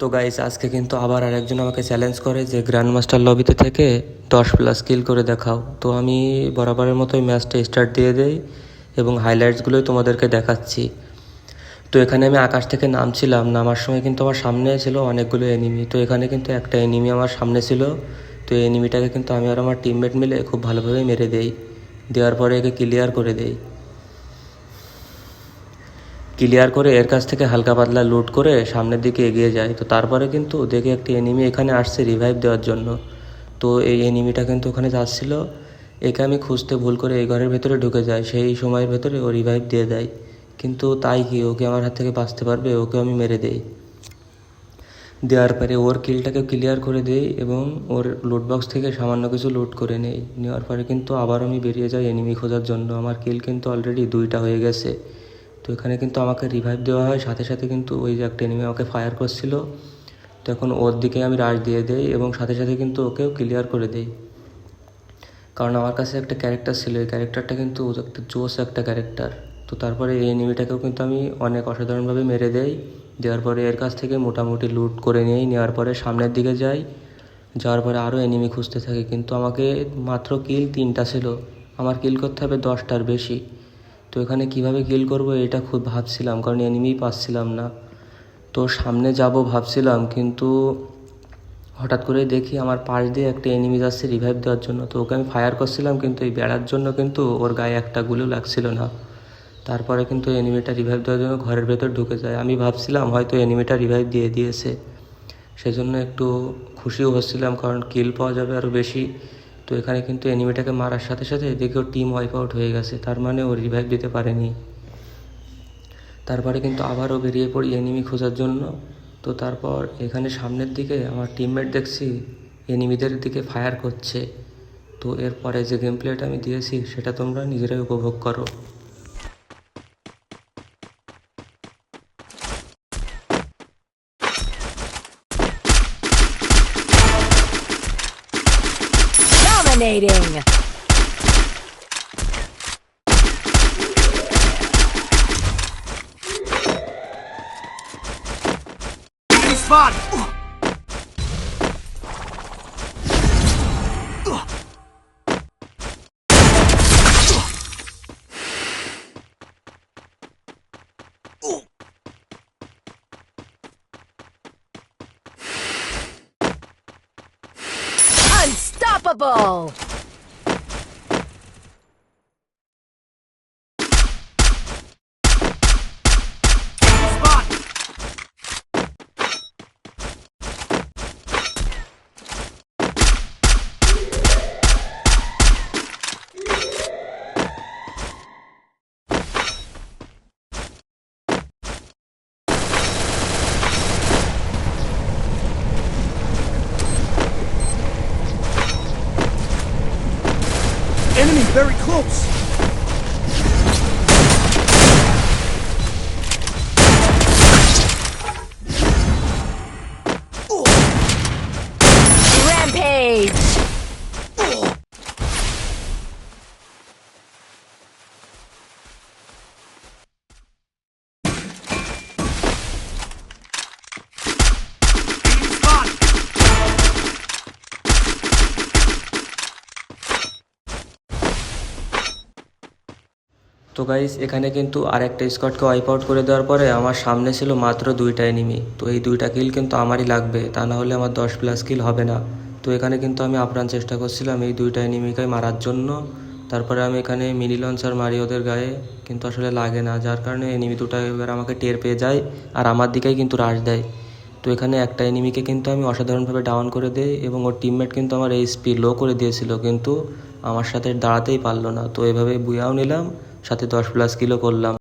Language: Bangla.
তো গাইস আজকে কিন্তু আবার আরেকজন আমাকে চ্যালেঞ্জ করে যে গ্র্যান্ড মাস্টার লবিতে থেকে 10+ কিল করে দেখাও। তো আমি বরাবরের মতোই ম্যাচটা স্টার্ট দিয়ে দেই এবং হাইলাইটসগুলোই তোমাদেরকে দেখাচ্ছি। তো এখানে আমি আকাশ থেকে নামছিলাম, নামার সময় কিন্তু আমার সামনে ছিল অনেকগুলো এনিমি। তো এখানে কিন্তু একটা এনিমি আমার সামনে ছিল। তো এই এনিমিটাকে কিন্তু আমি আর আমার টিমমেট মিলে খুব ভালোভাবে মেরে দেই, দেওয়ার পরে একে ক্লিয়ার করে দেই। ক্লিয়ার করে এর কাছ থেকে হালকা পাতলা লুট করে সামনের দিকে এগিয়ে যায়। তো তারপরে কিন্তু দেখি একটি এনিমি এখানে আসছে রিভাইভ দেওয়ার জন্য। তো এই এনিমিটা কিন্তু ওখানে যাচ্ছিল, একে আমি খুঁজতে ভুল করে এই ঘরের ভেতরে ঢুকে যায়। সেই সময়ের ভেতরে ও রিভাইভ দিয়ে দেয়, কিন্তু তাই কি ওকে আমার হাত থেকে বাঁচতে পারবে? ওকে আমি মেরে দেই। দেওয়ার পরে ওর কিলটাকে ক্লিয়ার করে দেই এবং ওর লুট বক্স থেকে সামান্য কিছু লুট করে নেই। নেওয়ার পরে কিন্তু আবার আমি বেরিয়ে যাই এনিমি খোঁজার জন্য। আমার কিল কিন্তু অলরেডি 2টা হয়ে গেছে। তো এখানে কিন্তু আমাকে রিভাইভ দেওয়া হয়, সাথে সাথে কিন্তু ওই যে একটা এনিমি আমাকে ফায়ার করছিল, তখন ওর দিকে আমি রাশ দিয়ে দেই এবং সাথে সাথে কিন্তু ওকেও ক্লিয়ার করে দেই। কারণ আমার কাছে একটা ক্যারেক্টার ছিল, এই ক্যারেক্টারটা কিন্তু একটা জোস একটা ক্যারেক্টার। তো তারপরে এই এনিমিটাকেও কিন্তু আমি অনেক অসাধারণভাবে মেরে দেই। দেওয়ার পরে এর কাছ থেকে মোটামুটি লুট করে নিই। নেওয়ার পরে সামনের দিকে যাই, যাওয়ার পরে আরও এনিমি খুঁজতে থাকি। কিন্তু আমাকে মাত্র কিল 3টা ছিল, আমার কিল করতে হবে 10টার বেশি। তো এখানে কিভাবে কিল করব এটা খুব ভাবছিলাম, কারণ এনিমিই পাচ্ছিলাম না। তো সামনে যাব ভাবছিলাম, কিন্তু হঠাৎ করে দেখি আমার পাশ দিয়ে একটা এনিমি যাচ্ছে রিভাইভ দেওয়ার জন্য। তো ওকে আমি ফায়ার করছিলাম, কিন্তু এই বেড়ার জন্য কিন্তু ওর গায়ে একটা গুলিও লাগছিল না। তারপরে কিন্তু এনিমিটা রিভাইভ দেওয়ার জন্য ঘরের ভেতর ঢুকে যায়। আমি ভাবছিলাম হয়তো এনিমিটা রিভাইভ দিয়ে দিয়েছে, সেজন্য একটু খুশিও হচ্ছিলাম, কারণ কিল পাওয়া যাবে আরও বেশি। তো এখানে কিন্তু এনিমিটাকে মারার সাথে সাথে দেখি ওর টিম ওয়াইপ আউট হয়ে গেছে, তার মানে ও রিভাইভ দিতে পারেনি। তারপরে কিন্তু আবারও বেরিয়ে পড়ি এনিমি খোঁজার জন্য। তো তারপর এখানে সামনের দিকে আমার টিমমেট দেখছি এনিমিদের দিকে ফায়ার করছে। তো এরপরে যে গেম প্লেটা আমি দিয়েছি সেটা তোমরা নিজেরাই উপভোগ করো। Dominating! Spot! Unstoppable! Spot! Enemy very close! Rampage! Spot! তো গাইস এখানে কিন্তু আরেকটা স্কোয়াডকে ওয়াইপ আউট করে দেওয়ার পরে আমার সামনে ছিল মাত্র 2টা এনিমি। তো এই 2টা কিল কিন্তু আমারই লাগবে, তা না হলে আমার 10+ কিল হবে না। তো এখানে কিন্তু আমি আপ্রাণ চেষ্টা করছিলাম এই 2টা এনিমিকে মারার জন্য। তারপরে আমি এখানে মিনি লঞ্চার মারি ওদের গায়ে, কিন্তু আসলে লাগে না, যার কারণে এনিমি 2টা এবার আমাকে টের পেয়ে যায় আর আমার দিকেই কিন্তু রাশ দেয়। তো এখানে একটা এনিমিকে কিন্তু আমি অসাধারণভাবে ডাউন করে দেই এবং ওর টিমমেট কিন্তু আমার এইচপি লো করে দিয়েছিল, কিন্তু আমার সাথে দাঁড়াতেই পারলো না। তো এভাবে বুয়াও নিলাম, সাথে 10+ কিলও করলাম।